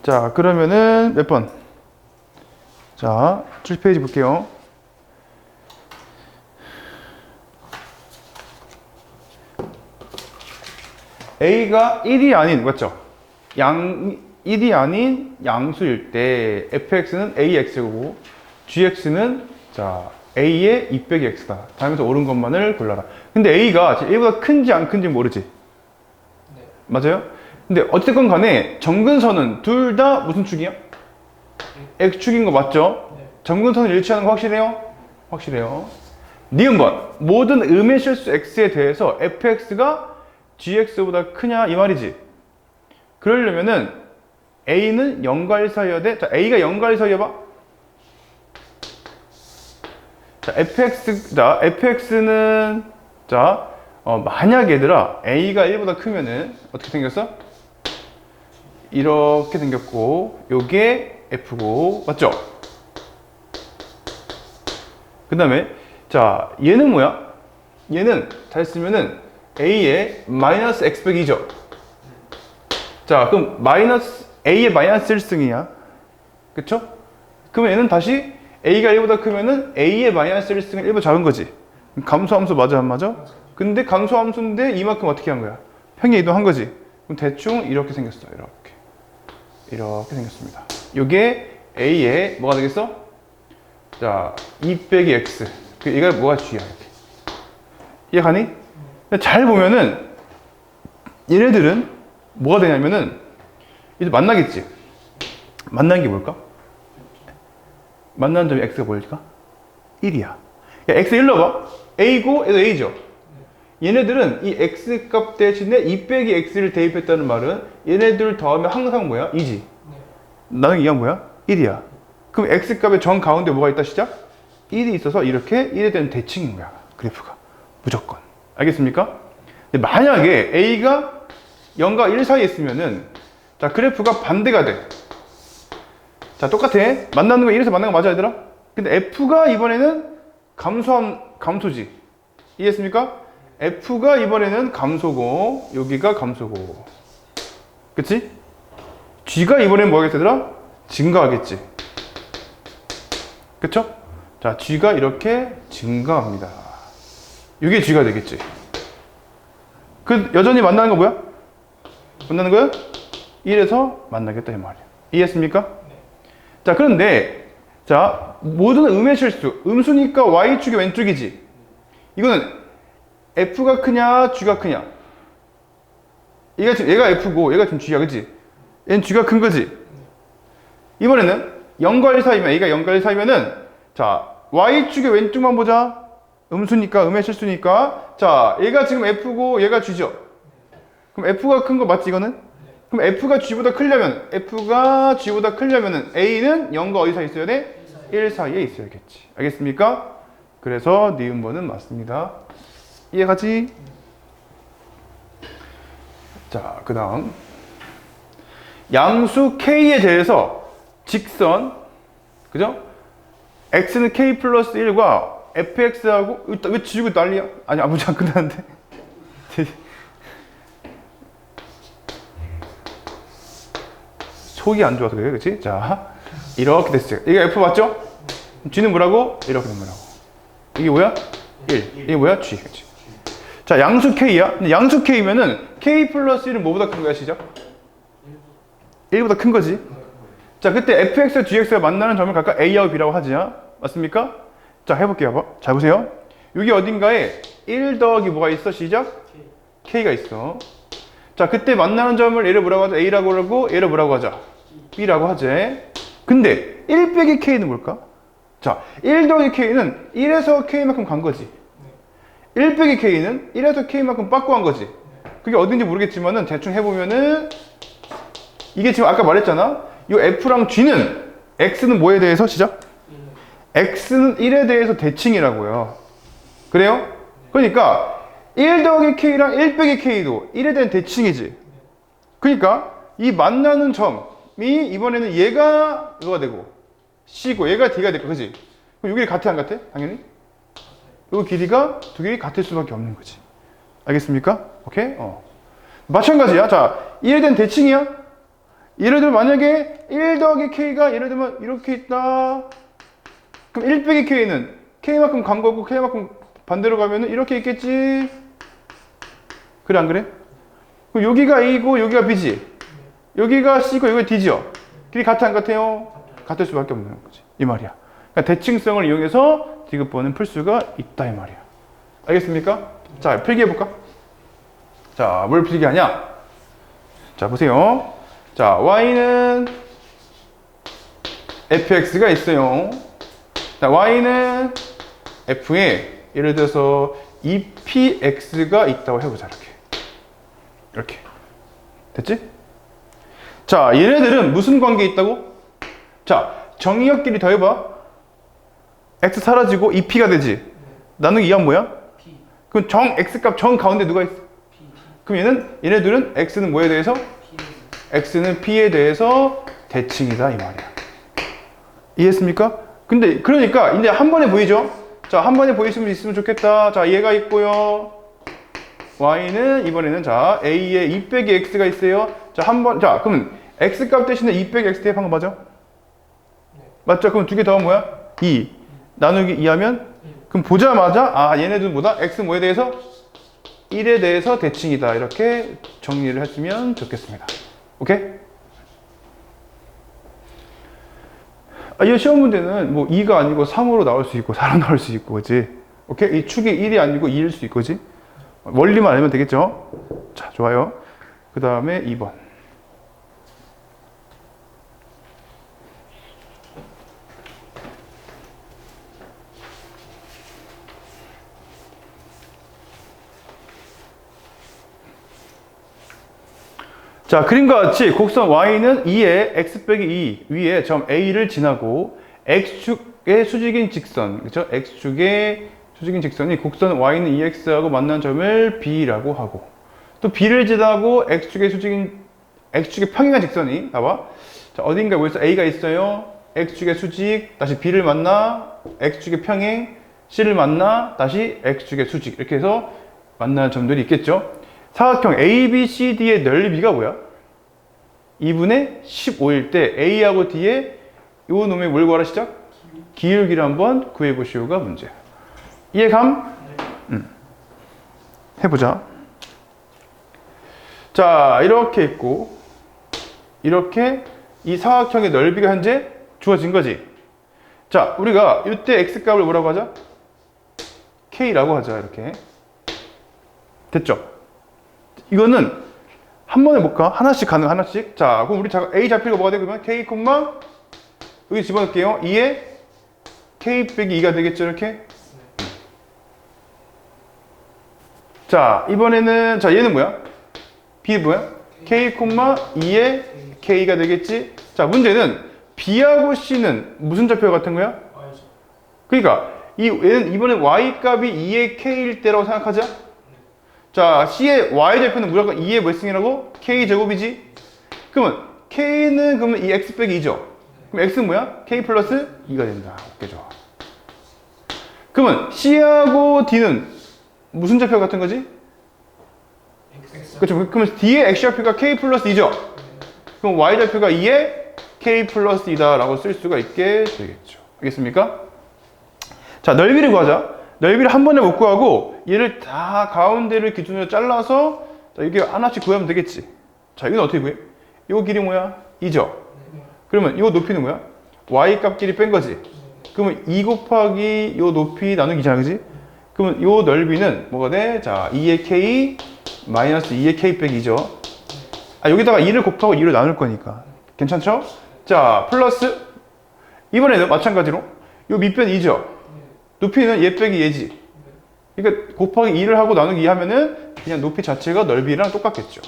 자, 그러면은 몇 번? 자, 7페이지 볼게요. A가 1이 아닌, 맞죠? 1이 아닌 양수일 때 fx는 ax고 gx는 자 a의 2 빼기 x다. 다음에서 옳은 것만을 골라라. 근데 a가 a보다 큰지 안 큰지 모르지? 네. 맞아요? 근데 어쨌건 간에 정근선은 둘 다 무슨 축이야? x축인 거 맞죠? 네. 정근선을 일치하는 거 확실해요? 확실해요. 니은번 모든 음의 실수 x에 대해서 fx가 gx보다 크냐 이 말이지. 그러려면은 a는 0과 1 사이여야 돼. 자, a가 0과 1 사이여봐. 자, fx는 자, 만약 얘들아 a가 1보다 크면은 어떻게 생겼어? 이렇게 생겼고 요게 f고 맞죠? 그 다음에 자 얘는 뭐야? 얘는 잘 쓰면은 a의 마이너스 x 빼기 2죠. 자 그럼 a의 마이너스 1승이야. 그쵸? 그러면 얘는 다시 a가 1보다 크면은 a의 마이너스 1승은 1보다 작은 거지. 감소함수 맞아 안 맞아? 근데 감소함수인데 이만큼 어떻게 한 거야? 평행 이동한 거지. 그럼 대충 이렇게 생겼어. 이렇게 생겼습니다. 요게 a의 뭐가 되겠어? 자 2 빼기 x. 얘가 뭐가 g야 이렇게. 이해가니? 잘 보면은 얘네들은 뭐가 되냐면은 이제 만나겠지. 만난 게 뭘까? 만나는 점이 x가 뭘까? 1이야. 야, x 1 넣어봐. a고 얘도 a죠. 얘네들은 이 x 값 대신에 2 빼기 x를 대입했다는 말은 얘네들 더하면 항상 뭐야? 2지. 나는 이게 뭐야? 1이야. 그럼 x 값의 정 가운데 뭐가 있다 시작? 1이 있어서 이렇게 1에 대한 대칭인 거야. 그래프가. 무조건. 알겠습니까? 만약에 a가 0과 1 사이에 있으면은 자 그래프가 반대가 돼. 자 똑같아. 만나는 거 1에서 만나는 거 맞아 얘들아? 근데 f가 이번에는 감소지. 이해했습니까? f가 이번에는 감소고 여기가 감소고 그치? g가 이번에는 뭐 하겠다 얘들아? 증가하겠지. 그쵸? 자 g가 이렇게 증가합니다. 이게 g가 되겠지. 그 여전히 만나는 거 뭐야? 만나는 거야? 1에서 만나겠다 이 말이야. 이해했습니까? 네. 자 그런데 자 모든 음의 실수 음수니까 y축이 왼쪽이지. 이거는 f가 크냐 g가 크냐. 얘가 f고 얘가 지금 g야 그치? 얘는 g가 큰 거지. 이번에는 0과 1 사이면 a가 0과 1 사이면은 자 y축의 왼쪽만 보자. 음수니까 음의 실수니까 자 얘가 지금 f고 얘가 g죠. 그럼 f가 큰 거 맞지 이거는? 그럼 f가 g보다 크려면은 a는 0과 어디 사이에 있어야 돼? 1 사이에 있어야겠지. 알겠습니까? 그래서 니은번은 맞습니다. 이해가지? 자, 그 다음 양수 k에 대해서 직선 그죠? x는 k 플러스 1과 fx하고 왜 지우고 난리야? 아니 아무지 안 끝나는데 속이 안 좋아서 그래요 그치? 자 이렇게 됐어요. 이게 f 맞죠? g는 뭐라고? 이렇게 된 거라고. 이게 뭐야? 1 이게 뭐야? g 그치? 자 양수 k야. 근데 양수 k면은 k 플러스 1은 뭐보다 큰 거야 시작? 1보다 큰 거지. 자 그때 fx와 gx가 만나는 점을 각각 a하고 b라고 하지. 맞습니까? 자 해볼게요. 봐봐. 잘 보세요. 여기 어딘가에 1 더하기 뭐가 있어? 시작? k가 있어. 자 그때 만나는 점을 얘를 뭐라고 하자? a라고 하고 얘를 뭐라고 하자? b라고 하지. 근데 1 빼기 k는 뭘까? 자 1 더하기 k는 1에서 k만큼 간 거지. 1 빼기 k는 1에서 k만큼 빠꾸 한 거지. 그게 어딘지 모르겠지만은 대충 해보면은 이게 지금 아까 말했잖아. 이 f랑 g는 x는 뭐에 대해서 시작? x는 1에 대해서 대칭이라고요. 그래요? 그러니까 1 더하기 k랑 1 빼기 k도 1에 대한 대칭이지. 그러니까 이 만나는 점이 이번에는 얘가 이거가 되고 c고 얘가 d가 될거 그지? 그럼 여기 같아 안 같아? 당연히? 이 길이가 두 개가 같을 수밖에 없는 거지. 알겠습니까? 오케이? 마찬가지야. 자, 1에 대한 대칭이야. 예를 들면 만약에 1 더하기 K가 예를 들면 이렇게 있다. 그럼 1 빼기 K는 K만큼 간 거고 K만큼 반대로 가면은 이렇게 있겠지. 그래 안 그래? 그럼 여기가 A고 여기가 B지. 여기가 C고 여기가 D죠. 길이 같아 안 같아요? 같을 수밖에 없는 거지. 이 말이야. 그러니까 대칭성을 이용해서 디귿번은 풀 수가 있다 이 말이야. 알겠습니까? 자, 필기 해볼까? 자, 뭘 필기 하냐? 자, 보세요. 자, y는 fx가 있어요. 자, y는 f에 예를 들어서 2px가 있다고 해보자. 이렇게. 됐지? 자, 얘네들은 무슨 관계에 있다고? 자, 정의역끼리 더해봐. x 사라지고 2p가 되지. 나누기 2하면 뭐야? P. 그럼 정 x값 정 가운데 누가 있어? P. 그럼 얘네들은 x는 뭐에 대해서? x는 p에 대해서 대칭이다 이 말이야. 이해했습니까? 근데 그러니까 이제 한 번에 보이죠? 자, 한 번에 보이시면 있으면 좋겠다. 자, 얘가 있고요. y는 이번에는 자 a에 2 빼기 x가 있어요. 자, 자, 그러면 x 값 대신에 2 빼기 x 대입한 거 맞아? 네. 맞죠? 그럼 두 개 더하면 뭐야? 2 나누기 2 하면 그럼 보자마자 아 얘네들은 뭐다? x 뭐에 대해서? 1에 대해서 대칭이다. 이렇게 정리를 했으면 좋겠습니다. 오케이? 아, 이 시험 문제는 뭐 2가 아니고 3으로 나올 수 있고 4로 나올 수 있고 그지? 오케이? 이 축이 1이 아니고 2일 수 있고 그지? 원리만 알면 되겠죠? 자, 좋아요. 그 다음에 2번. 자, 그림과 같이 곡선 y는 2에 x 빼기 2 위에 점 a를 지나고 x축의 수직인 직선, 그렇죠? x축의 수직인 직선이 곡선 y는 2x하고 만난 점을 b라고 하고 또 b를 지나고 x축의 평행한 직선이 봐봐. 자, 어딘가에 뭐 있어? a가 있어요. x축의 수직 다시 b를 만나 x축의 평행 c를 만나 다시 x축의 수직 이렇게 해서 만나는 점들이 있겠죠. 사각형 ABCD의 넓이가 뭐야? 2분의 15일 때 A하고 D에 요 놈의 뭘 구하라 시작? 기울기를 한번 구해보시오가 문제야. 이해감? 해보자. 자, 이렇게 있고 이렇게 이 사각형의 넓이가 현재 주어진 거지. 자, 우리가 이때 X값을 뭐라고 하자? K라고 하자. 이렇게. 됐죠? 이거는 한 번에 볼까? 하나씩 가능 하나씩. 자, 그럼 우리 A 좌표가 뭐가 돼? 그러면 K, 여기 집어넣을게요. 2에 K 빼기 2가 되겠죠? 이렇게. 자, 이번에는 자, 얘는 뭐야? B 뭐야? K, 2에 K가 되겠지? 자, 문제는 B하고 C는 무슨 좌표가 같은 거야? 그러니까 얘는 이번에 Y 값이 2의 K일 때라고 생각하자. 자, C의 Y좌표는 무조건 2의 몇 승이라고? K제곱이지? 그러면 K는 그러면 이 X 빼기 2죠? 그럼 X는 뭐야? K 플러스 2가 된다. 오케이, 좋아. 그러면 C하고 D는 무슨 좌표가 같은 거지? 그렇죠. 그러면 D의 X좌표가 K 플러스 2죠? 그럼 Y좌표가 2의 K 플러스 2다 라고 쓸 수가 있게 되겠죠. 알겠습니까? 자, 넓이를 구하자. 넓이를 한 번에 못 구하고 얘를 다 가운데를 기준으로 잘라서 자, 이게 하나씩 구하면 되겠지. 자, 이건 어떻게 구해? 이 길이 뭐야? 2죠? 그러면 이 높이는 뭐야? y 값끼리 뺀 거지. 그러면 2 곱하기 이 높이 나누기 2잖아, 그지? 그러면 이 넓이는 뭐가 돼? 자, 2의 k 마이너스 2의 k 빼기 2죠. 아, 여기다가 2를 곱하고 2를 나눌 거니까. 괜찮죠? 자, 플러스 이번에는 마찬가지로 이 밑변 2죠? 높이는 얘 빼기 얘지. 그러니까 곱하기 2를 하고 나누기 2 하면은 그냥 높이 자체가 넓이랑 똑같겠죠.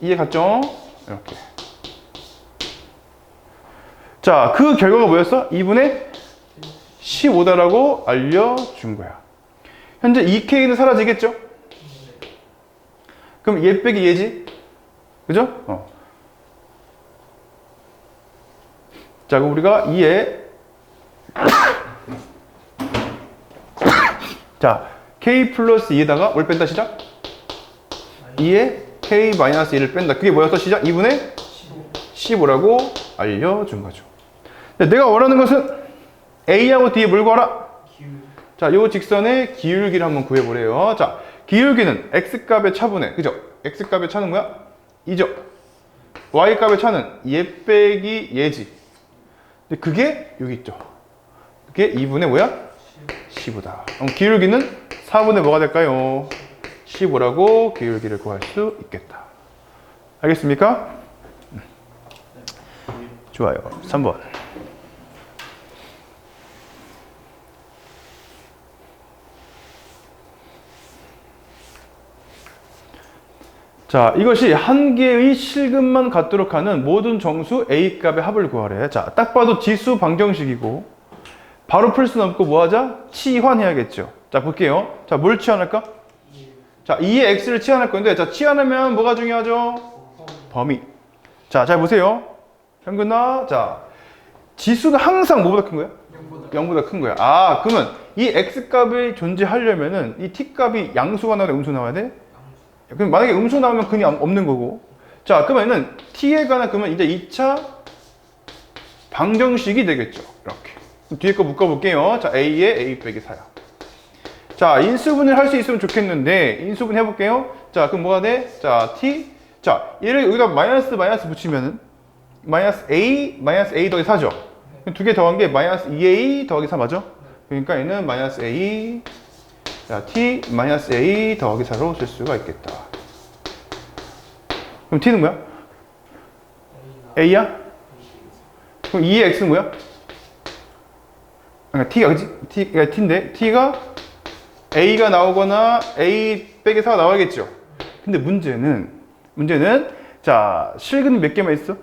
이해 갔죠? 이렇게. 자, 그 결과가 뭐였어? 2분의 15다라고 알려준 거야. 현재 2K는 사라지겠죠? 그럼 얘 빼기 얘지? 그죠? 자, 그럼 우리가 2에 자, K 플러스 2에다가 뭘 뺀다 시작? 2에 K 마이너스 1을 뺀다. 그게 뭐였어 시작? 2분의 15라고 알려준 거죠. 내가 원하는 것은 A하고 D에 뭘 구하라? 자, 요 직선의 기울기를 한번 구해보래요. 자, 기울기는 X값의 차분해. 그죠? X값의 차는 뭐야? 2죠. Y값의 차는 얘 빼기 얘지. 근데 그게 여기 있죠. 그게 2분의 뭐야? 15다. 그럼 기울기는 4분의 뭐가 될까요? 15라고 기울기를 구할 수 있겠다. 알겠습니까? 좋아요. 3번. 자, 이것이 한 개의 실근만 갖도록 하는 모든 정수 A값의 합을 구하래. 자, 딱 봐도 지수 방정식이고 바로 풀 수는 없고 뭐 하자? 치환해야겠죠. 자, 볼게요. 자, 뭘 치환할까? 자, 2의 X를 치환할 건데, 자, 치환하면 뭐가 중요하죠? 범위. 자, 잘 보세요. 현근아, 자, 지수는 항상 뭐보다 큰 거야? 0보다 큰 거야. 아, 그러면 이 X값이 존재하려면은 이 T값이 양수가 나와야 돼? 음수 나와야 돼? 그럼 만약에 음수 나오면 근이 없는 거고. 자, 그러면은 T에 관한 그러면 이제 2차 방정식이 되겠죠. 이렇게. 뒤에 거 묶어볼게요. 자, A에 A 빼기 4야. 자, 인수분해를 할 수 있으면 좋겠는데, 인수분해 해볼게요. 자, 그럼 뭐가 돼? 자, T. 자, 얘를 여기다 마이너스 붙이면은, 마이너스 A 더하기 4죠? 두 개 더한 게 마이너스 2A 더하기 4 맞죠? 그러니까 얘는 마이너스 A, 자, T 마이너스 A 더하기 4로 쓸 수가 있겠다. 그럼 T는 뭐야? A야? 그럼 2의 X는 뭐야? 그러니까 T가, 그치? T가 T인데, T가 A가 나오거나 A 빼기 4가 나와야겠죠. 근데 문제는 자, 실근이 몇 개만 있어?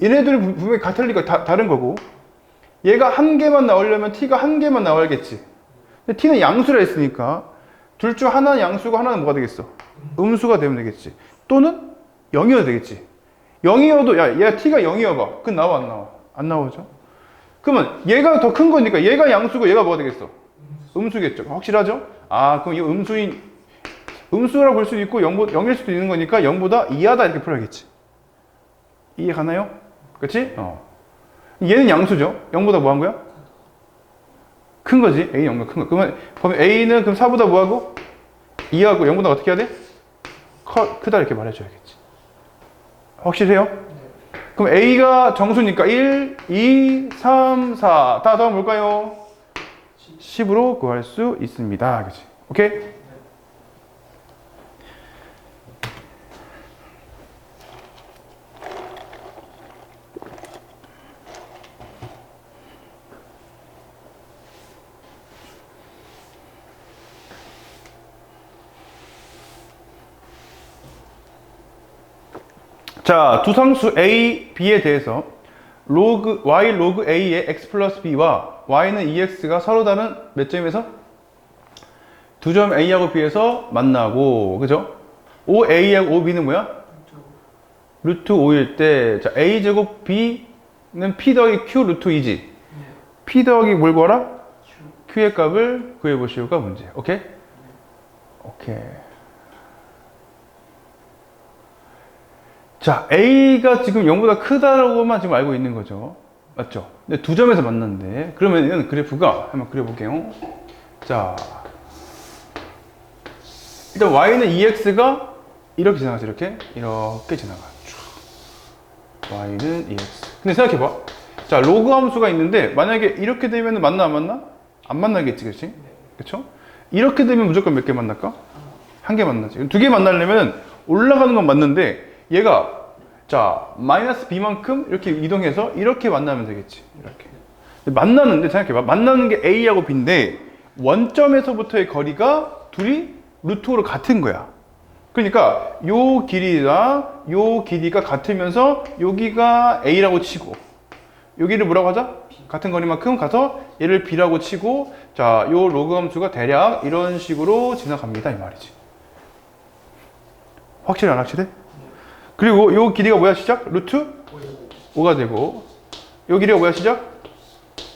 얘네들은 분명히 같을 리가 다른 거고, 얘가 한 개만 나오려면 T가 한 개만 나와야겠지. 근데 T는 양수라 했으니까 둘 중 하나는 양수고 하나는 뭐가 되겠어? 음수가 되면 되겠지. 또는 0이어도 되겠지. 0이어도 야, 얘가 T가 0이어봐. 그건 나와 안 나와? 안 나오죠. 그러면 얘가 더 큰 거니까 얘가 양수고 얘가 뭐가 되겠어? 음수겠죠. 확실하죠? 아, 그럼 이 음수라고 볼 수도 있고 0일 수도 있는 거니까 0보다 이하다 이렇게 풀어야겠지. 이해 가나요? 그치? 얘는 양수죠. 0보다 뭐 한 거야? 큰 거지. A 0보다 큰 거. 그러면 A는 그럼 4보다 뭐 하고? 2하고 0보다 어떻게 해야 돼? 크다 이렇게 말해줘야겠지. 확실해요? 그럼 A가 정수니까 1, 2, 3, 4. 다 더하면 뭘까요? 10으로 구할 수 있습니다. 그치? 오케이? 자, 두 상수 A, B에 대해서 y 로그 A의 x 플러스 B와 y는 2x가 서로 다른 몇 점에서? 두 점 A하고 B에서 만나고, 그죠? OA하고 OB는 뭐야? 루트 5일 때, 자, A제곱 B는 P 더하기 Q 루트 2지? P 더하기 뭘 구하라? Q의 값을 구해보시오가 문제. 오케이? 오케이. 자, A가 지금 0보다 크다라고만 지금 알고 있는 거죠. 맞죠? 근데 두 점에서 만났는데, 그러면 그래프가, 한번 그려볼게요. 자, 일단 Y는 2X가 이렇게 지나가죠. 이렇게 지나가. Y는 2X. 근데 생각해봐. 자, 로그 함수가 있는데, 만약에 이렇게 되면 만나, 안 만나? 안 만나겠지, 그치? 그쵸? 이렇게 되면 무조건 몇 개 만날까? 한 개 만나지. 두 개 만나려면 올라가는 건 맞는데, 얘가 자 마이너스 b만큼 이렇게 이동해서 이렇게 만나면 되겠지. 이렇게 만나는데 생각해봐. 만나는 게 A하고 B인데 원점에서부터의 거리가 둘이 루트로 같은 거야. 그러니까 요 길이랑 요 길이가 같으면서 여기가 A라고 치고 여기를 뭐라고 하자? 같은 거리만큼 가서 얘를 B라고 치고 자 요 로그 함수가 대략 이런 식으로 지나갑니다 이 말이지. 확실해 안 확실해? 그리고 요 길이가 뭐야 시작? 루트 5가 되고 요 길이가 뭐야 시작?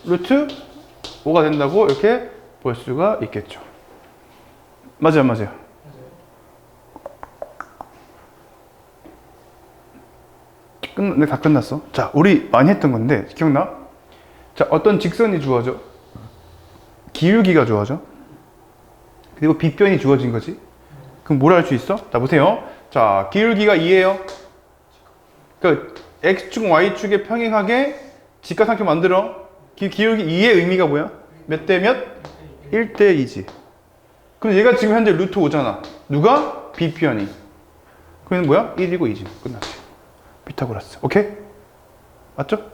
루트 5가 된다고 이렇게 볼 수가 있겠죠. 맞아요 맞아요. 네, 다 끝났어. 자, 우리 많이 했던 건데 기억나? 자, 어떤 직선이 주어져. 기울기가 주어져. 그리고 빗변이 주어진 거지. 그럼 뭘 할 수 있어? 자, 보세요. 자, 기울기가 2예요. 그 x축, y축에 평행하게 직각삼각 만들어. 기울기 2의 의미가 뭐야? 몇 대 몇? 1대 2지. 그럼 얘가 지금 현재 루트 5잖아. 누가? 빗변이. 그러면 뭐야? 1이고 2지. 끝났지. 피타고라스. 오케이? 맞죠?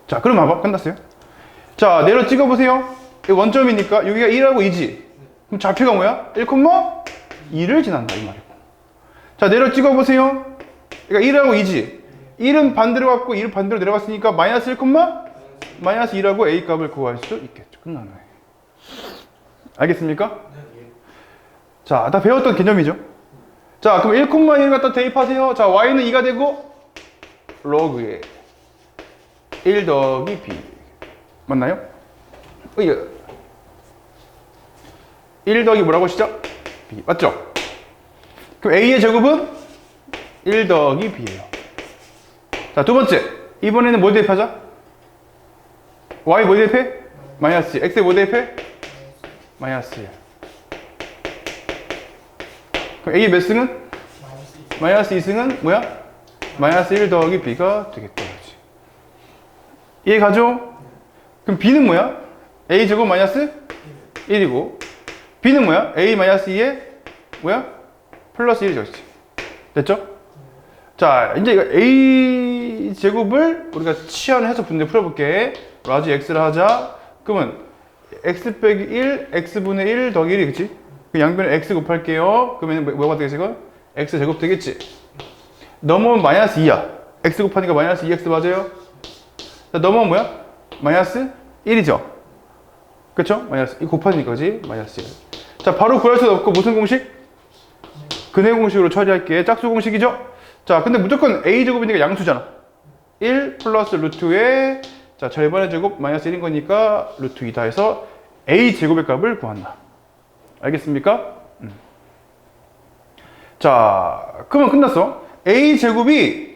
자, 그럼 봐봐. 끝났어요. 자, 내려 찍어보세요. 이거 원점이니까 여기가 1하고 2지. 그럼 좌표가 뭐야? 1,2를 지난다 이 말이고. 자, 내려 찍어보세요. 그러니까 1하고 2지. 1은 반대로 갔고 1은 반대로 내려갔으니까 마이너스 1, 마이너스 2라고 A 값을 구할 수 있겠죠. 끝나네. 알겠습니까? 자, 다 배웠던 개념이죠. 자, 그럼 1,1 갖다 대입하세요. 자, y는 2가 되고 로그에 1 더하기 b. 맞나요? 1 더하기 뭐라고 시작? b. 맞죠? 그럼 a의 제곱은 1 더하기 b예요. 자, 두 번째. 이번에는 뭐 대입하자? y 뭐 대입해? 마이너스 1. x에 뭐 대입해? 마이너스 1. 그럼 a의 몇 승은? 마이너스 2승은 뭐야? 마이너스 1 더하기 b가 되겠다. 이해 가죠? 그럼 b는 뭐야? a 제곱 마이너스 1이고 b는 뭐야? a 마이너스 2에 뭐야? 플러스 1이죠. 됐죠? 자, 이제 이거 a 제곱을 우리가 치환해서 분대 풀어볼게. 라지 x를 하자. 그러면 x 빼기 1, x분의 1 더하기 1이 그치? 그 양변에 x 곱할게요. 그러면 뭐가 되겠지 이건? x 제곱 되겠지? 넘어오면 마이너스 2야. x 곱하니까 마이너스 2x 맞아요? 자, 넘어오면 뭐야? 마이너스 1이죠? 그쵸? 마이너스 2 곱하니까 그지? 마이너스 1. 자, 바로 구할 수도 없고 무슨 공식? 근해 공식으로 처리할게. 짝수 공식이죠? 자, 근데 무조건 a제곱이니까 양수잖아. 1 플러스 루트에 자, 절반의 제곱 마이너스 1인 거니까 루트 2다 해서 a제곱의 값을 구한다. 알겠습니까? 자, 그러면 끝났어. a제곱이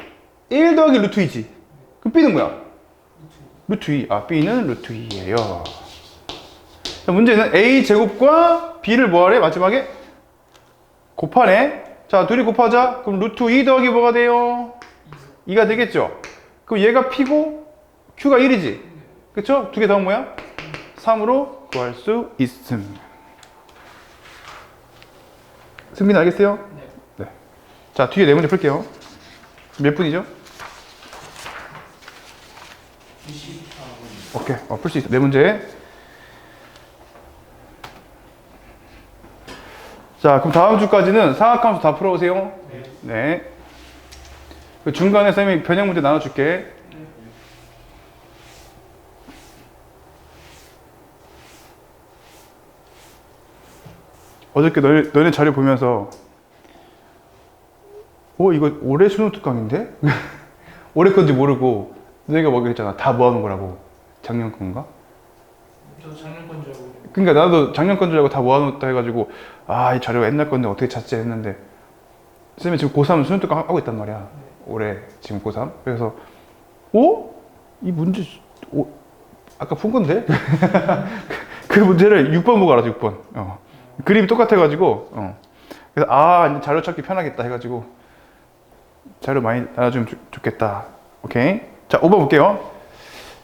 1 더하기 루트 2지. 그럼 b는 뭐야? 루트 2. 아, b는 루트 2예요. 자, 문제는 a제곱과 b를 뭐하래? 마지막에 곱하네. 자, 둘이 곱하자. 그럼 루트 2 더하기 뭐가 돼요? 2가 되겠죠? 그럼 얘가 p고 q가 1이지? 그쵸? 두 개 더하면 뭐야? 3으로 구할 수 있음. 승빈 알겠어요? 네. 자, 뒤에 네 문제 풀게요. 몇 분이죠? 오케이. 풀 수 있어. 네 문제. 자, 그럼 다음 주까지는 사각함수 다 풀어오세요. 네. 그 중간에 쌤이 변형 문제 나눠줄게. 어저께 너네 자료 보면서 이거 올해 수능 특강인데? 올해 건지 모르고 너네가 뭐 그랬잖아. 다 모아놓은 거라고. 작년 건가? 저도 작년 건 줄 알고. 그러니까 나도 작년 건 줄 알고 다 모아놓았다 해가지고 이 자료가 옛날 건데 어떻게 찾지 했는데 쌤이 지금 고3 수능 특강 하고 있단 말이야. 올해 지금 고3. 그래서 이 문제 아까 푼 건데? 그 문제를 6번 보고 알았어. 6번. 그림이 똑같아가지고 그래서 이제 자료 찾기 편하겠다 해가지고 자료 많이 나눠주면 좋겠다. 오케이. 자, 5번 볼게요.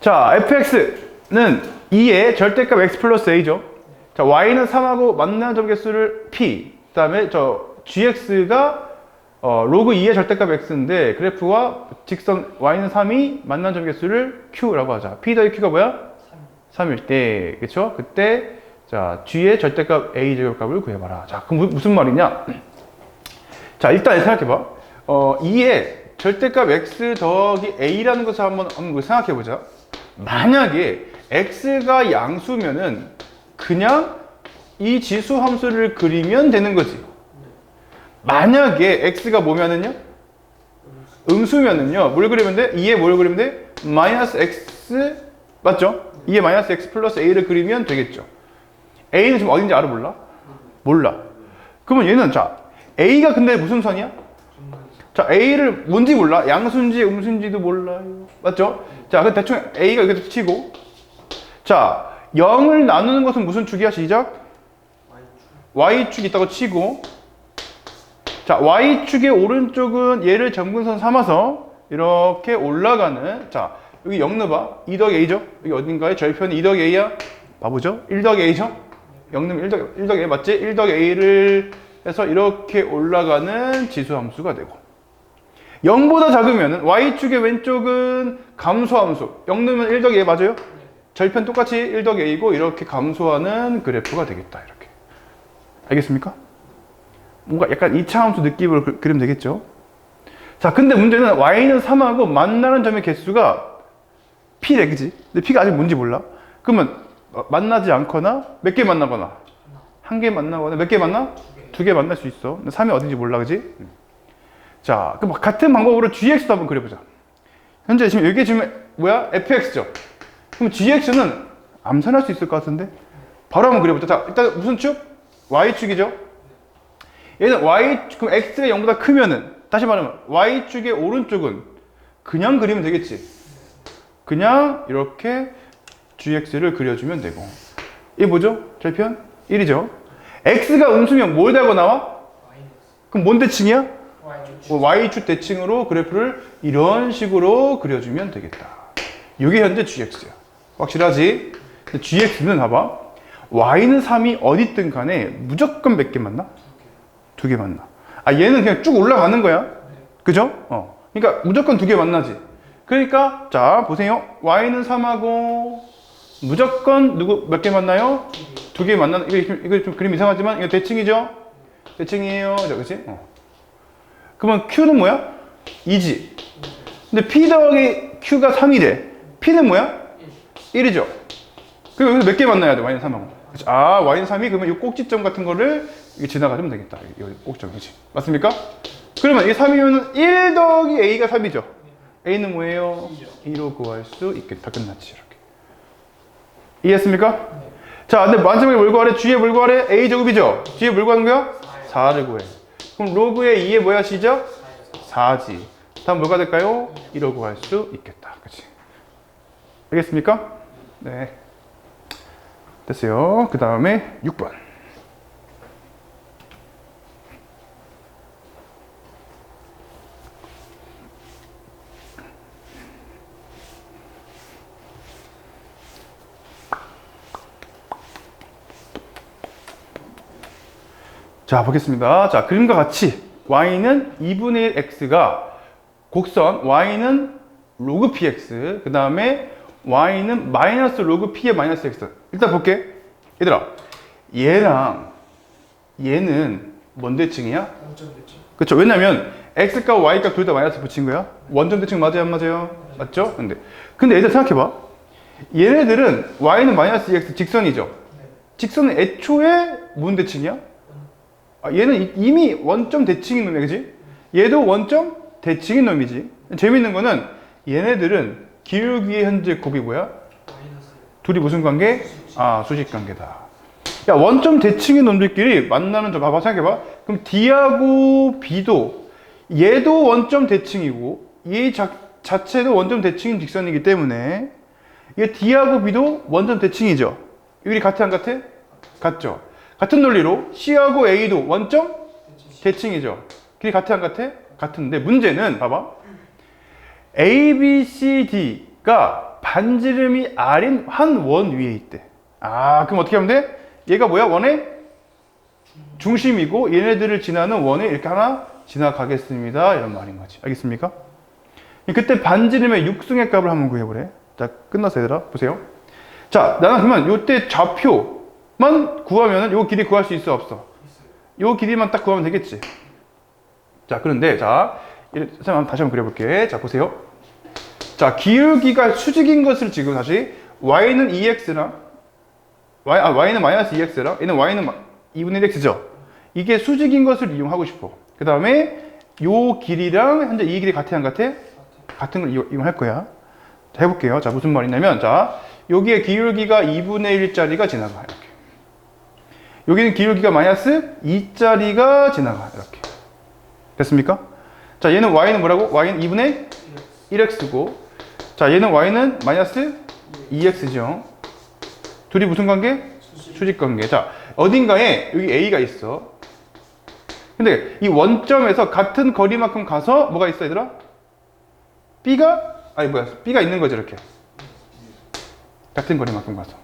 자, fx는 2의 절대값 x 플러스 a죠. 자, y는 3하고 만나는 점개수를 p. 그 다음에 gx가 로그 2의 절대값 x인데 그래프와 직선 y는 3이 만나는 점개수를 q라고 하자. p 더하기 q가 뭐야? 3일 때. 그쵸? 그때 자, g의 절대값 a 제곱값을 구해봐라. 자, 그럼 무슨 말이냐? 자, 일단 생각해봐. 2의 절대값 x 더하기 a라는 것을 한번 생각해보자. 만약에 x가 양수면은 그냥 이 지수 함수를 그리면 되는 거지. 만약에 x가 뭐면은요? 음수면은요, 뭘 그리면 돼? 2에 뭘 그리면 돼? 마이너스 x, 맞죠? 2에 마이너스 x 플러스 a를 그리면 되겠죠. a는 지금 어딘지 알아? 몰라? 몰라. 그러면 얘는 자, a가 근데 무슨 선이야? 자, A를 뭔지 몰라. 양수인지 음수인지도 몰라요. 맞죠? 자, 그 대충 A가 이렇게 치고. 자, 0을 나누는 것은 무슨 축이야? 시작. Y축이 있다고 치고. 자, Y축의 오른쪽은 얘를 점근선 삼아서 이렇게 올라가는. 자, 여기 0 넣어봐. 2 더하기 A죠? 여기 어딘가에 절편이 2 더하기 A야? 바보죠? 1 더하기 A죠? 0 넣으면 1 더하기 A 맞지? 1 더하기 A를 해서 이렇게 올라가는 지수함수가 되고 0보다 작으면 Y축의 왼쪽은 감소함수 0 넣으면 1 더하기 A 맞아요? 절편 똑같이 1 더하기 A고 이렇게 감소하는 그래프가 되겠다 이렇게 알겠습니까? 뭔가 약간 2차 함수 느낌으로 그리면 되겠죠? 자 근데 문제는 Y는 3하고 만나는 점의 개수가 P래 그치? 근데 P가 아직 뭔지 몰라 그러면 만나지 않거나 몇 개 만나거나 한 개 만나거나 몇 개 만나? 두 개 만날 수 있어. 3이 어딘지 몰라, 그지? 자, 그럼 같은 방법으로 GX도 한번 그려보자. 현재 지금 여기 지금 뭐야? FX죠? 그럼 GX는 암산할 수 있을 것 같은데? 바로 한번 그려보자. 자, 일단 무슨 축? Y축이죠? 얘는 그럼 X가 0보다 크면은, 다시 말하면 Y축의 오른쪽은 그냥 그리면 되겠지? 그냥 이렇게 GX를 그려주면 되고. 이게 뭐죠? 절편? 1이죠? X가 음수면 뭘 대고 나와? 그럼 뭔 대칭이야? Y축 대칭으로 그래프를 이런 식으로 그려주면 되겠다. 이게 현재 GX야. 확실하지? 근데 GX는 봐봐. Y는 3이 어디 있든 간에 무조건 몇 개 만나? 두 개 만나. 아, 얘는 그냥 쭉 올라가는 거야. 그죠? 그러니까 무조건 두 개 만나지. 그러니까, 자, 보세요. Y는 3하고 무조건 몇 개 만나요? 두 개 만나는, 이거 좀 그림 이상하지만, 이거 대칭이죠? 대칭이에요. 자, 그치? 그러면 Q는 뭐야? 2지. 근데 P 더하기 Q가 3이래. P는 뭐야? 1이죠. 그럼 여기서 몇 개 만나야 돼? Y는 3하고. 그치? 아, Y는 3이 그러면 이 꼭지점 같은 거를 지나가주면 되겠다. 여기 꼭지점이지. 맞습니까? 그러면 이 3이면 1 더하기 A가 3이죠. A는 뭐예요? 2로 구할 수 있겠다. 끝났지. 이렇게. 이해했습니까? 자, 근데 마지막에 뭘 구하래? G에 뭘 구하래? A 제곱이죠? G에 뭘 구하는 거야? 4를 구해. 그럼 로그의 2에 뭐야, 시죠? 4지. 다음 뭐가 될까요? 1로 구할 수 있겠다. 그치? 알겠습니까? 네. 됐어요. 그 다음에 6번. 자, 보겠습니다. 자, 그림과 같이 y는 2분의 1 x가 곡선 y는 로그 px 그 다음에 y는 마이너스 로그 p의 마이너스 x 일단 볼게. 얘들아, 얘랑 얘는 뭔 대칭이야? 원점 대칭. 그쵸? 왜냐면 x값 y값 둘 다 마이너스 붙인 거야. 원점 대칭 맞아요, 안 맞아요? 맞죠? 근데 얘들 생각해봐. 얘네들은 y는 마이너스 2x 직선이죠? 직선은 애초에 무슨 대칭이야? 아, 얘는 이미 원점 대칭인 놈이야, 그지? 얘도 원점 대칭인 놈이지. 재밌는 거는 얘네들은 기울기의 현재 곱이 뭐야? 둘이 무슨 관계? 아, 수직 관계다. 야, 원점 대칭인 놈들끼리 만나는 점 봐봐, 생각해봐. 그럼 D하고 B도 얘도 원점 대칭이고 얘 자체도 원점 대칭인 직선이기 때문에 얘 D하고 B도 원점 대칭이죠. 이게 같아, 안 같아? 같죠. 같은 논리로 C하고 A도 원점 대칭이죠. 길이 같아, 안 같아? 같은데 문제는 봐봐. A, B, C, D가 반지름이 R인 한 원 위에 있대. 아, 그럼 어떻게 하면 돼? 얘가 뭐야? 원의 중심이고 얘네들을 지나는 원에 이렇게 하나 지나가겠습니다. 이런 말인 거지. 알겠습니까? 그때 반지름의 육승의 값을 한번 구해보래. 자, 끝났어, 얘들아. 보세요. 자, 나는 그러면 요때 좌표만 구하면은 요 길이 구할 수 있어, 없어? 요 길이만 딱 구하면 되겠지. 자, 그런데 자, 선생님 다시 한번 그려볼게. 자, 보세요. 자, 기울기가 수직인 것을 지금 다시 y는 2x랑 y는 마이너스 2x랑 얘는 y는 2분의 1x죠. 이게 수직인 것을 이용하고 싶어. 그 다음에 요 길이랑 현재 이 길이 같아, 안 같아? 같은 걸 이용할 거야. 자, 해볼게요. 자, 무슨 말이냐면, 자, 여기에 기울기가 2분의 1짜리가 지나가. 이렇게. 여기는 기울기가 마이너스 2짜리가 지나가. 이렇게. 됐습니까? 자, 얘는 y는 뭐라고? y는 2분의 1x고, 자, 얘는 y는 마이너스 2x죠. 둘이 무슨 관계? 수직 관계. 자, 어딘가에 여기 a가 있어. 근데 이 원점에서 같은 거리만큼 가서 뭐가 있어, 얘들아? b가 있는 거죠, 이렇게. 같은 거리만큼 가서.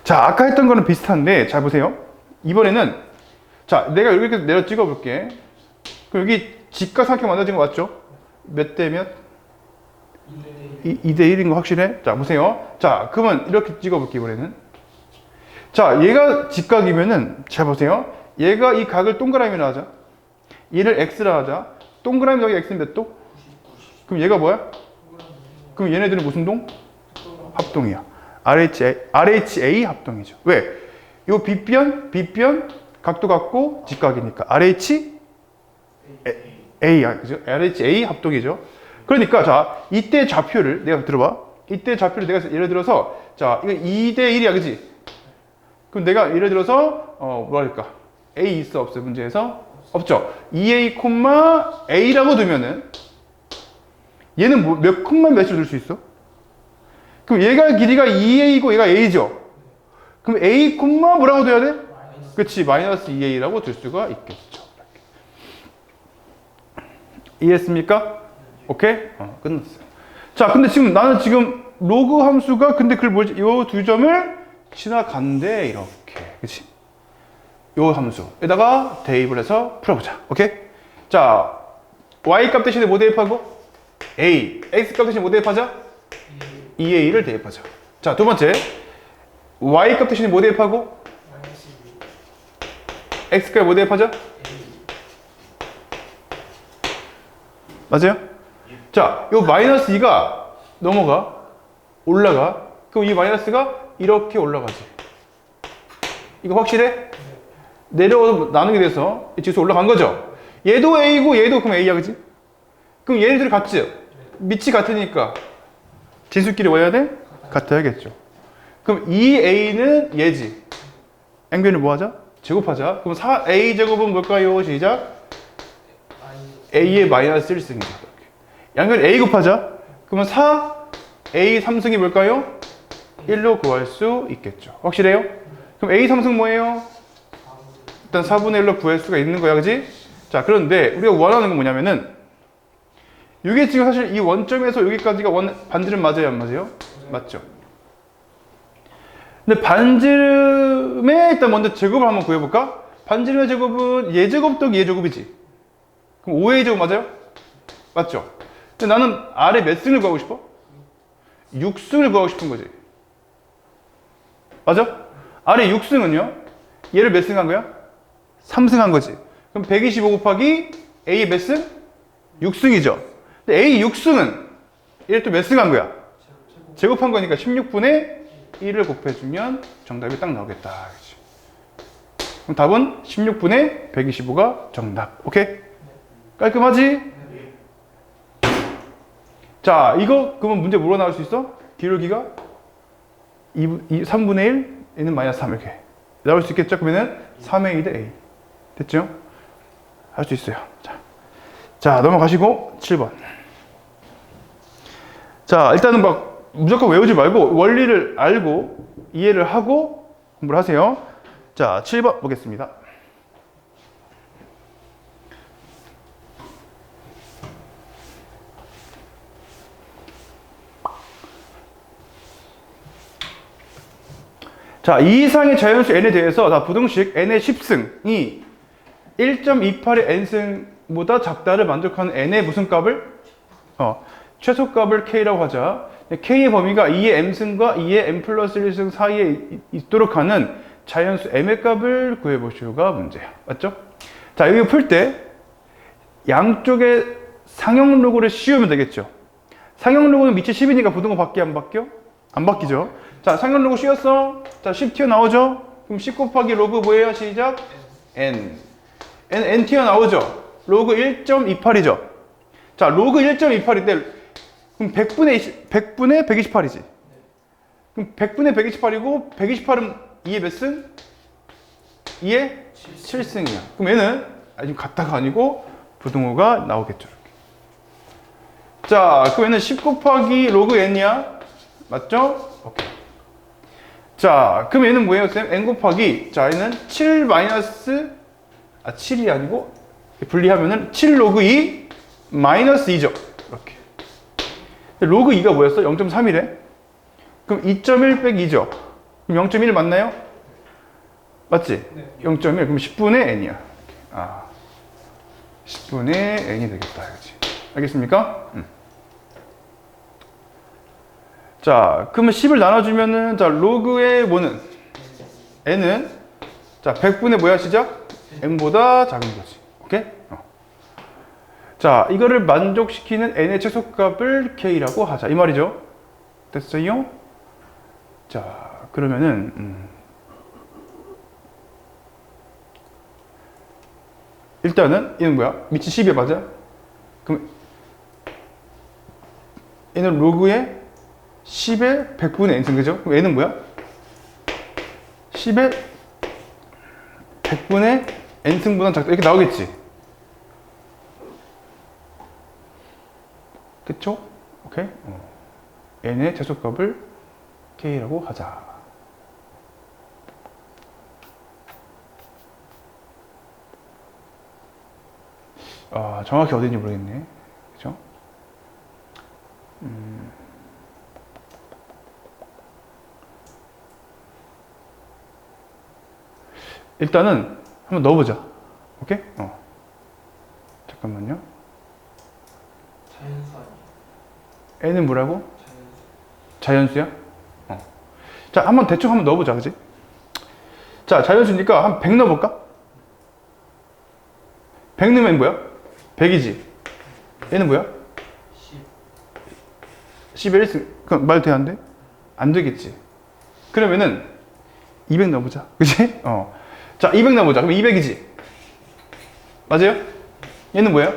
자, 아까 했던 거는 비슷한데, 잘 보세요. 이번에는, 자, 내가 이렇게 내려 찍어 볼게. 그럼 여기 직각삼각형 만들어진 거 맞죠? 몇 대 몇? 2대 1인 거 확실해? 자, 보세요. 자, 그러면 이렇게 찍어 볼게, 이번에는. 자, 얘가 직각이면은, 잘 보세요. 얘가 이 각을 동그라미로 하자. 얘를 x라 하자. 동그라미 더하기 x는 몇 도? 그럼 얘가 뭐야? 그럼 얘네들은 무슨 동? 합동이야. RHA 합동이죠. 왜? 요 빗변 각도 같고 직각이니까 RHA, 그죠? RHA 합동이죠. 그러니까 자, 이때 좌표를 내가 들어봐. 이때 좌표를 내가 예를 들어서 자, 이거 2대 1이야, 그지? 그럼 내가 예를 들어서 뭐랄까? A 있어, 없어? 문제에서 없죠. 2A, A라고 두면은 얘는 뭐, 몇 콤마 몇으로 둘 수 있어? 그럼 얘가 길이가 2A고 얘가 A죠? 그럼 A, 뭐라고 둬야 돼? 그치, 마이너스 2A라고 둘 수가 있겠죠. 이해했습니까? 오케이? 끝났어요. 자, 근데 지금 나는 지금 로그 함수가 근데 그걸 뭐지? 요 두 점을 지나간대, 이렇게. 그치? 요 함수에다가 대입을 해서 풀어보자. 오케이? 자, y 값 대신에 뭐 대입하고? a. x 값 대신에 뭐 대입하자? 2a를 대입하자. 자, 두 번째. y 값 대신에 뭐 대입하고? x 값 뭐 대입하자? 맞아요? 자, 요 마이너스 2가 넘어가. 올라가. 그럼 이 마이너스가 이렇게 올라가지. 이거 확실해? 내려오고 나누게 돼서 이 지수 올라간 거죠? 얘도 A고 얘도 그럼 A야, 그지? 그럼 얘네들이 같지? 밑이 같으니까 진수끼리 뭐 해야 돼? 같아야겠죠. 그럼 2A는 얘지. 앵글을 뭐 하자? 제곱하자. 그럼 4A제곱은 뭘까요? 시작. A의 마이너스 1승이죠. 양변 A 곱하자. 그러면 4A 3승이 뭘까요? 1로 구할 수 있겠죠. 확실해요? 그럼 A 3승 뭐예요? 일단 4분의 1로 구할 수가 있는 거야, 그지? 자, 그런데 우리가 원하는 건 뭐냐면은 이게 지금 사실 이 원점에서 여기까지가 반지름 맞아요, 안 맞아요? 맞죠? 근데 반지름의 일단 먼저 제곱을 한번 구해볼까? 반지름의 제곱은 얘 제곱 더하기 얘 제곱이지. 그럼 5A 제곱 맞아요? 맞죠? 근데 나는 아래 몇 승을 구하고 싶어? 6승을 구하고 싶은 거지. 맞아? 아래 6승은요? 얘를 몇 승 한 거야? 3승 한 거지. 그럼 125 곱하기 A의 몇 승? 6승이죠. 근데 A 6승은 얘를 또 몇 승 한 거야? 제곱한 거니까 16분의 1을 곱해주면 정답이 딱 나오겠다. 그치? 그럼 답은 16분의 125가 정답. 오케이? 깔끔하지? 자, 이거 그러면 문제 뭐로 나올 수 있어? 기울기가 3분의 1, 얘는 마이너스 3 이렇게 나올 수 있겠죠? 그러면은 3A 대 A. 됐죠? 할 수 있어요. 자, 넘어가시고 7번. 자, 일단은 막 무조건 외우지 말고 원리를 알고 이해를 하고 공부를 하세요. 자, 7번 보겠습니다. 자, 이 이상의 자연수 n에 대해서 자, 부등식 n의 10승이 1.28의 n승보다 작다를 만족하는 n의 무슨 값을? 최소값을 k라고 하자. k의 범위가 2의 m승과 2의 m 플러스 1승 사이에 있도록 하는 자연수 m의 값을 구해보시오가 문제야. 맞죠? 자, 여기 풀 때 양쪽에 상형 로그를 씌우면 되겠죠. 상형 로그는 밑에 10이니까 부등호 바뀌어 안 바뀌어? 안 바뀌죠. 자, 상형 로그 씌웠어. 자, 10 튀어나오죠? 그럼 10 곱하기 로그 뭐예요? 시작. n 튀어나오죠? 로그 1.28이죠? 자, 로그 1.28인데 그럼 100분의 128이지. 그럼 100분의 128이고 128은 2의 몇 승? 2의 7승이야. 그럼 얘는 지금 같다가 아니고 부등호가 나오겠죠. 이렇게. 자, 그럼 얘는 10 곱하기 로그 n이야. 맞죠? 오케이. 자, 그럼 얘는 뭐예요, 쌤? n 곱하기, 자, 얘는 7 마이너스, 7이 아니고, 분리하면은 7 로그 2 마이너스 2죠. 이렇게. 로그 2가 뭐였어? 0.3이래. 그럼 2.1 빼기 2죠. 그럼 0.1 맞나요? 맞지? 네. 0.1. 그럼 10분의 n이야. 아, 10분의 n이 되겠다. 그렇지? 알겠습니까? 자, 그러면 10을 나눠주면은, 자, 로그의 뭐는? n은, 자, 100분의 뭐야, 시작? n보다 작은 거지. 오케이? 자, 이거를 만족시키는 n의 최소값을 k라고 하자. 이 말이죠. 됐어요? 자, 그러면은, 일단은, 얘는 뭐야? 밑이 10에 맞아? 그럼, 얘는 로그의 10의 100분의 n승, 그죠? 그럼 n은 뭐야? 10의 100분의 n승보다 작다. 이렇게 나오겠지? 그쵸? 오케이? n의 최소값을 k라고 하자. 아, 정확히 어딘지 모르겠네. 그죠? 일단은 한번 넣어보자. 오케이? 잠깐만요. 자연수 아니에요? n은 뭐라고? 자연수. 자연수야? 자, 한번 대충 한번 넣어보자. 그지? 자, 자연수니까 한 100 넣어볼까? 100 넣으면 뭐야? 100이지. 얘는 뭐야? 10. 10의 1승. 그럼 말 돼야 안 돼? 안 되겠지. 그러면은 200 넣어보자. 그지? 자, 200 넣어보자. 그럼 200이지. 맞아요? 얘는 뭐야?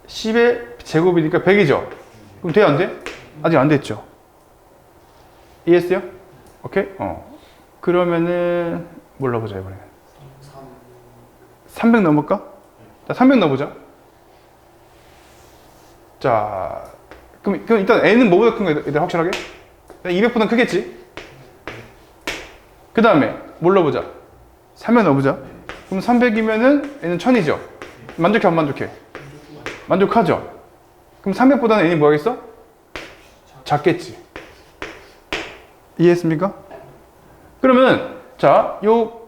10의 제곱이니까 100이죠. 그럼 돼야 안 돼? 아직 안 됐죠. 이해했어요? 오케이? 그러면은 뭘 넣어보자 이번에. 300 넣어볼까? 자, 300 넣어보자. 자, 그럼 일단 n은 뭐보다 큰 거야? 얘들 확실하게? 200보다 크겠지? 그 다음에 뭘 넣어보자. 300 넣어보자. 그럼 300이면은 n은 1000이죠? 만족해 안 만족해? 만족하죠? 그럼 300보다는 n이 뭐하겠어? 작겠지. 이해했습니까? 그러면 자, 요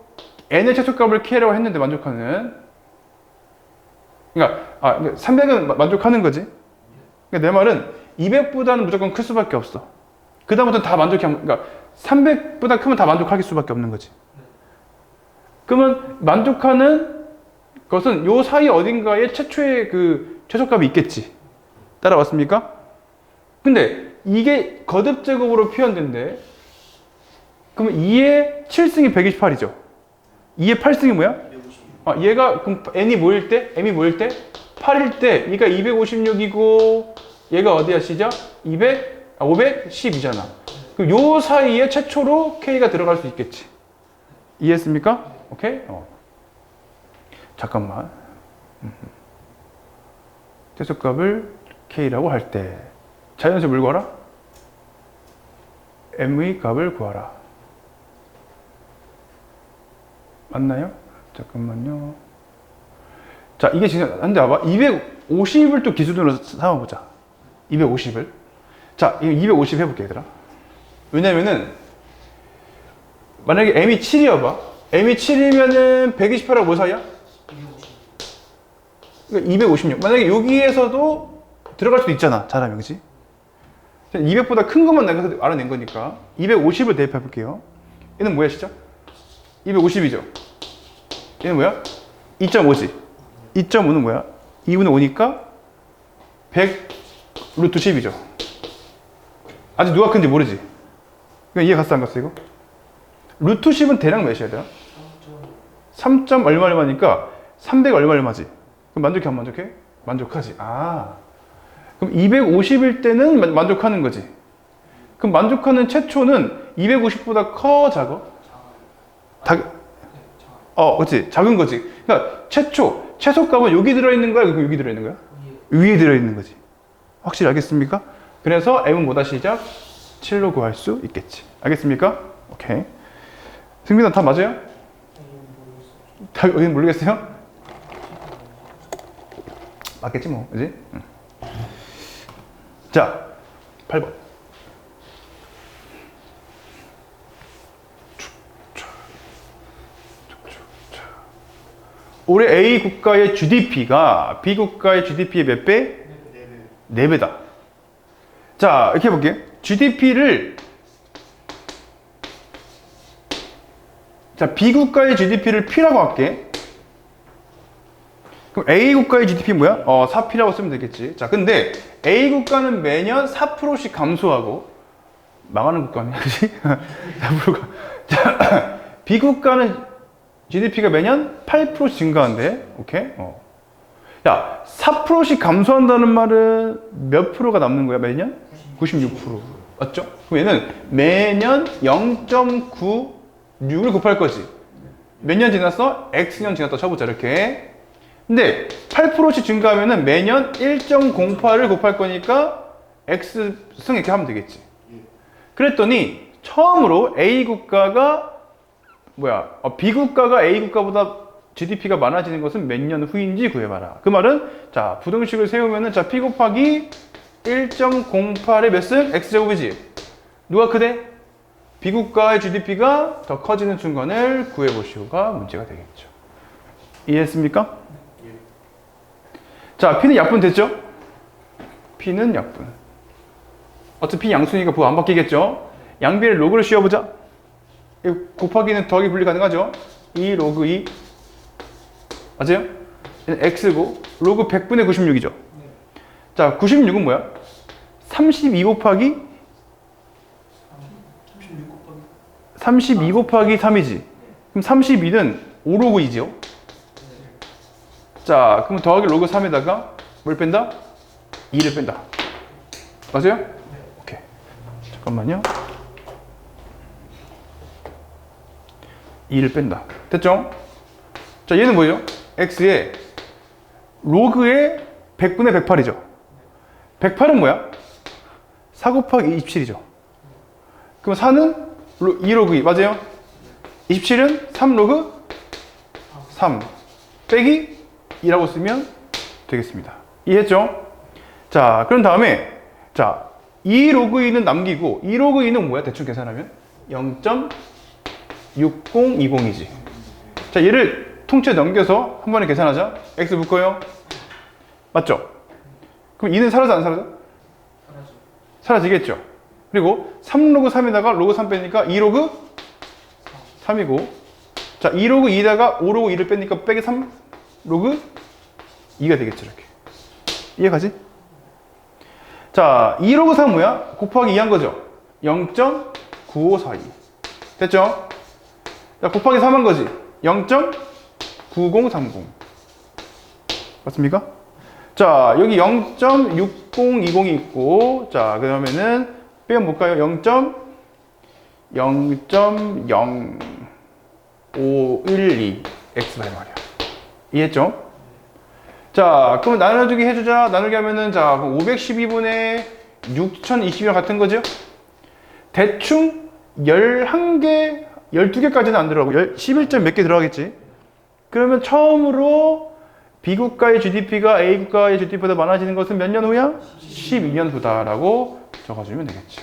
n의 최소값을 k라고 했는데 만족하는, 그러니까 300은 만족하는 거지. 그러니까 내 말은 200보다는 무조건 클 수밖에 없어. 그 다음부터는 다 만족해. 그러니까 300보다 크면 다 만족할 수밖에 없는 거지. 그러면 만족하는 것은 요 사이 어딘가에 최초의 그 최소값이 있겠지. 따라왔습니까? 근데 이게 거듭 제곱으로 표현된대. 그러면 2의 7승이 128이죠. 2의 8승이 뭐야? 얘가 그럼 n이 뭐일 때? m이 뭐일 때? 8일 때 얘가 256이고 얘가 어디야 시작? 510이잖아. 그럼 요 사이에 최초로 k가 들어갈 수 있겠지. 이해했습니까? 오케이? 잠깐만. 최소값을 k라고 할 때 자연수 뭘 구하라? m의 값을 구하라. 맞나요? 잠깐만요. 자, 이게 지금 한데 봐봐. 250을 또 기준으로 삼아보자. 250을. 자, 이거 250 해볼게, 얘들아. 왜냐면은 만약에 m이 7이어봐. m이 7이면은 128하고 뭐 사이야? 256. 만약에 여기에서도 들어갈 수도 있잖아. 잘하면, 그치? 200보다 큰 것만 내가 알아낸 거니까 250을 대입해 볼게요. 얘는 뭐야, 시작? 250이죠. 얘는 뭐야? 2.5지. 2.5는 뭐야? 2분의 5니까 100 루트 10이죠. 아직 누가 큰지 모르지? 이거 이해 갔어, 안 갔어, 이거? 루트 10은 대략 몇이야, 얘들아? 3. 얼마 얼마니까 300 얼마 얼마지? 그럼 만족해, 안 만족해? 만족하지. 그럼 250일 때는 만족하는 거지. 그럼 만족하는 최초는 250보다 커, 작어? 그치. 작은 거지. 그러니까 최소값은 여기 들어있는 거야? 여기 들어있는 거야? 위에 들어있는 거지. 확실히 알겠습니까? 그래서 m은 뭐다 시작? 7로 구할 수 있겠지. 알겠습니까? 오케이. 승민아 다 맞아요? 다 여기는 모르겠어요? 맞겠지 뭐, 그지? 응. 자, 8번. 올해 A 국가의 GDP가 B 국가의 GDP의 몇 배? 4배다. 자, 이렇게 해볼게요. GDP를 자, B 국가의 GDP를 P라고 할게. 그럼 A 국가의 GDP 뭐야? 4P라고 쓰면 되겠지. 자, 근데 A 국가는 매년 4%씩 감소하고 망하는 국가네, 그치? 4%가. 자, B 국가는 GDP가 매년 8%씩 증가한대. 오케이? 야, 4%씩 감소한다는 말은 몇 프로가 남는 거야, 매년? 96%. 맞죠? 그럼 얘는 매년 0.96을 곱할 거지. 몇 년 지났어? X년 지났다 쳐보자, 이렇게. 근데 8%씩 증가하면은 매년 1.08을 곱할 거니까 X승 이렇게 하면 되겠지. 그랬더니 처음으로 A 국가가 B 국가가 A 국가보다 GDP가 많아지는 것은 몇 년 후인지 구해봐라. 그 말은 자 부등식을 세우면은 자 P 곱하기 1.08의 몇 승? X제곱이지. 누가 크대? B 국가의 GDP가 더 커지는 순간을 구해보시오가 문제가 되겠죠. 이해했습니까? 자, P는 약분 됐죠? P는 약분. 어차피 양수니까 부호 안 바뀌겠죠? 양비를 로그를 씌워보자. 곱하기는 더하기 분리 가능하죠? 2 로그 2 맞아요? X고 로그 100분의 96이죠? 자, 96은 뭐야? 32 곱하기 3이지. 그럼 32는 5 로그 2지요? 자, 그럼 더하기 로그 3에다가 뭘 뺀다? 2를 뺀다. 맞아요? 오케이. 잠깐만요. 2를 뺀다. 됐죠? 자, 얘는 뭐예요? X에 로그의 100분의 108이죠. 108은 뭐야? 4 곱하기 27이죠. 그럼 4는 2 로그 2 맞아요? 27은 3 로그 3 빼기 2라고 쓰면 되겠습니다. 이해했죠? 자, 그런 다음에 자, 2 로그 2는 남기고 2 로그 2는 뭐야? 대충 계산하면 0.6020이지. 자, 얘를 통째 넘겨서 한 번에 계산하자. X 묶어요. 맞죠? 그럼 2는 사라져 안 사라져? 사라지겠죠. 그리고 3 로그 3에다가 로그 3 빼니까 2 로그 3이고 자, 2 로그 2에다가 5 로그 2를 빼니까 빼기 3 로그 2가 되겠죠. 이렇게. 이해가지? 자, 2 로그 3 뭐야? 곱하기 2 한 거죠. 0.9542 됐죠? 자, 곱하기 3 한 거지. 0.9030 맞습니까? 자, 여기 0.6020이 있고 자, 그 다음에는 빼면 볼까요? 0.0512 X다 이 말이야. 이해했죠? 자, 그럼 나눠주기 해주자. 나누기 하면은 자, 512분의 6020이랑 같은 거죠? 대충 11개, 12개까지는 안 들어가고 11점 몇 개 들어가겠지? 그러면 처음으로 B 국가의 GDP가 A 국가의 GDP보다 많아지는 것은 몇 년 후야? 12년 후다라고 적어주면 되겠죠.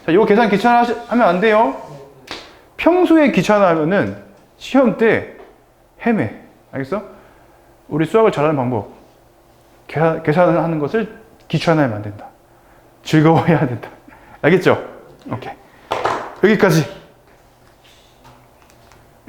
자, 이거 계산 귀찮아하면 안 돼요. 평소에 귀찮아하면은 시험 때 헤매. 알겠어? 우리 수학을 잘하는 방법. 계산하는 것을 귀찮아하면 안 된다. 즐거워해야 된다. 알겠죠? 오케이. 여기까지.